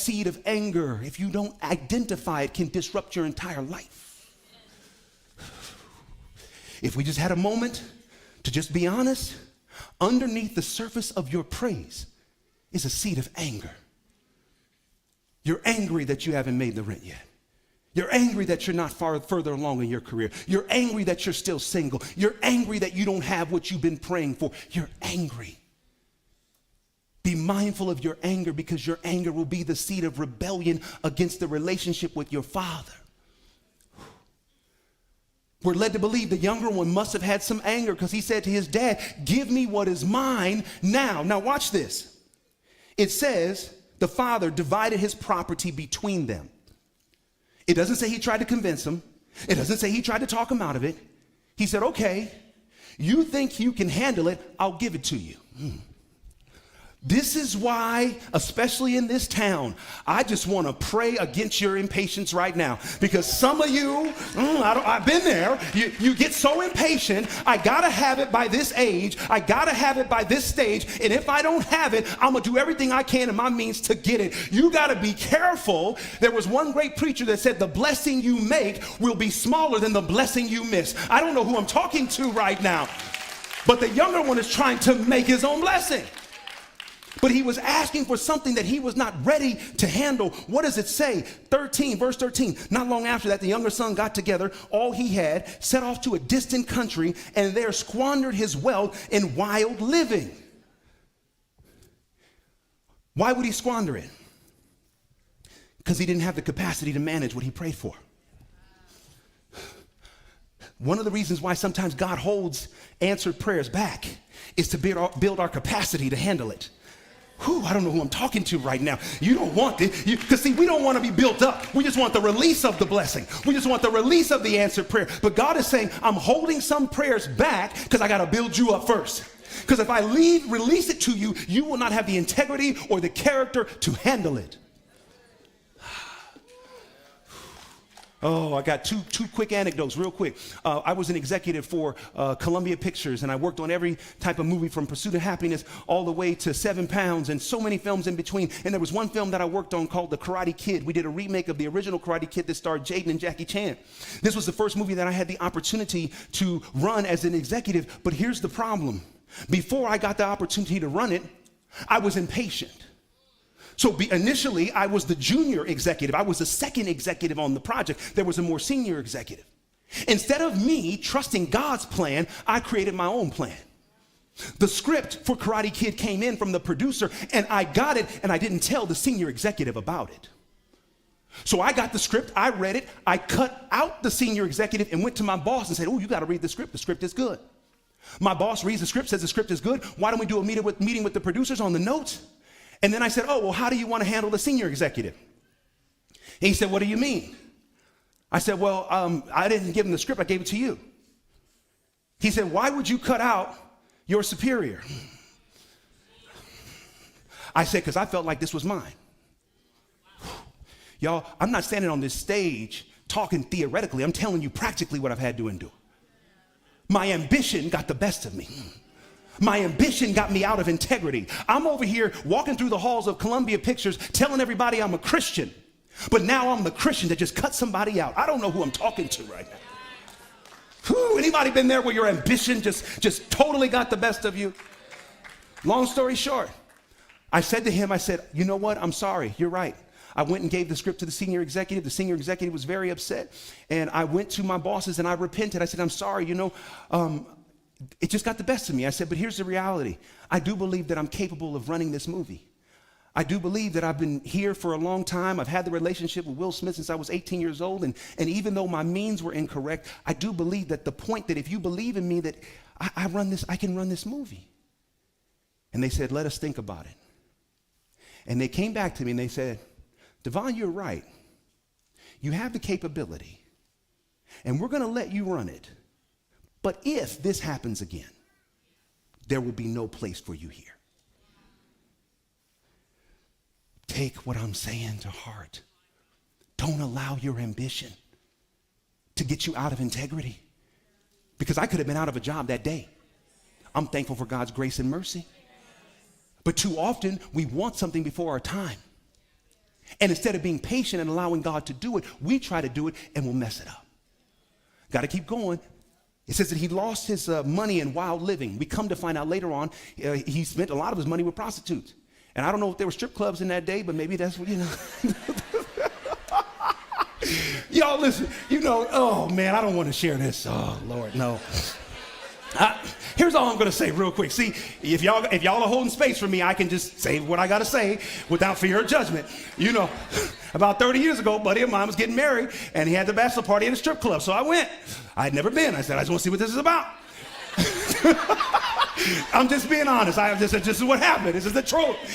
seed of anger, if you don't identify it, can disrupt your entire life. If we just had a moment to just be honest, underneath the surface of your praise is a seed of anger. You're angry that you haven't made the rent yet. You're angry that you're not further along in your career. You're angry that you're still single. You're angry that you don't have what you've been praying for. You're angry. Be mindful of your anger, because your anger will be the seed of rebellion against the relationship with your Father. We're led to believe the younger one must have had some anger because he said to his dad, "Give me what is mine now." Now watch this. It says the father divided his property between them. It doesn't say he tried to convince him. It doesn't say he tried to talk him out of it. He said, "Okay, you think you can handle it, I'll give it to you." This is why, especially in this town, I just want to pray against your impatience right now. Because some of you, I've been there, you get so impatient, I got to have it by this age, I got to have it by this stage, and if I don't have it, I'm going to do everything I can in my means to get it. You got to be careful. There was one great preacher that said the blessing you make will be smaller than the blessing you miss. I don't know who I'm talking to right now, but the younger one is trying to make his own blessing. But he was asking for something that he was not ready to handle. What does it say? Verse 13. Not long after that, the younger son got together all he had, set off to a distant country, and there squandered his wealth in wild living. Why would he squander it? Because he didn't have the capacity to manage what he prayed for. One of the reasons why sometimes God holds answered prayers back is to build our capacity to handle it. I don't know who I'm talking to right now. You don't want it. Because see, we don't want to be built up. We just want the release of the blessing. We just want the release of the answered prayer. But God is saying, I'm holding some prayers back because I got to build you up first. Because if I release it to you, you will not have the integrity or the character to handle it. Oh, I got two quick anecdotes real quick. I was an executive for Columbia Pictures, and I worked on every type of movie from Pursuit of Happiness all the way to 7 Pounds and so many films in between. And there was one film that I worked on called The Karate Kid. We did a remake of the original Karate Kid that starred Jaden and Jackie Chan. This was the first movie that I had the opportunity to run as an executive. But here's the problem. Before I got the opportunity to run it, I was impatient. So initially, I was the junior executive. I was the second executive on the project. There was a more senior executive. Instead of me trusting God's plan, I created my own plan. The script for Karate Kid came in from the producer, and I got it, and I didn't tell the senior executive about it. So I got the script, I read it, I cut out the senior executive and went to my boss and said, "Oh, you got to read the script is good." My boss reads the script, says the script is good. Why don't we do a meeting with the producers on the notes? And then I said, "Oh, well, how do you want to handle the senior executive?" And he said, "What do you mean?" I said, "Well, I didn't give him the script, I gave it to you." He said, "Why would you cut out your superior?" I said, "Because I felt like this was mine." Y'all, I'm not standing on this stage talking theoretically. I'm telling you practically what I've had to endure. My ambition got the best of me. My ambition got me out of integrity. I'm over here walking through the halls of Columbia Pictures telling everybody I'm a Christian. But now I'm the Christian that just cut somebody out. I don't know who I'm talking to right now. Anybody been there where your ambition just totally got the best of you? Long story short, I said to him, "You know what? I'm sorry. You're right." I went and gave the script to the senior executive. The senior executive was very upset. And I went to my bosses and I repented. I said, "I'm sorry. It just got the best of me." I said, "But here's the reality. I do believe that I'm capable of running this movie. I do believe that I've been here for a long time. I've had the relationship with Will Smith since I was 18 years old. And even though my means were incorrect, I do believe that the point that if you believe in me, that I can run this movie." And they said, "Let us think about it." And they came back to me and they said, "Devon, you're right. You have the capability. And we're going to let you run it. But if this happens again, there will be no place for you here." Take what I'm saying to heart. Don't allow your ambition to get you out of integrity. Because I could have been out of a job that day. I'm thankful for God's grace and mercy. But too often, we want something before our time. And instead of being patient and allowing God to do it, we try to do it and we'll mess it up. Got to keep going. It says that he lost his money in wild living. We come to find out later on, he spent a lot of his money with prostitutes. And I don't know if there were strip clubs in that day, but maybe that's what, you know. Y'all listen, you know, oh man, I don't want to share this. Oh Lord, no. Here's all I'm going to say real quick. See, if y'all are holding space for me, I can just say what I got to say without fear of judgment. You know, about 30 years ago, a buddy of mine was getting married, and he had the bachelor party at a strip club. So I went. I had never been. I said, I just want to see what this is about. I'm just being honest. This is what happened. This is the truth.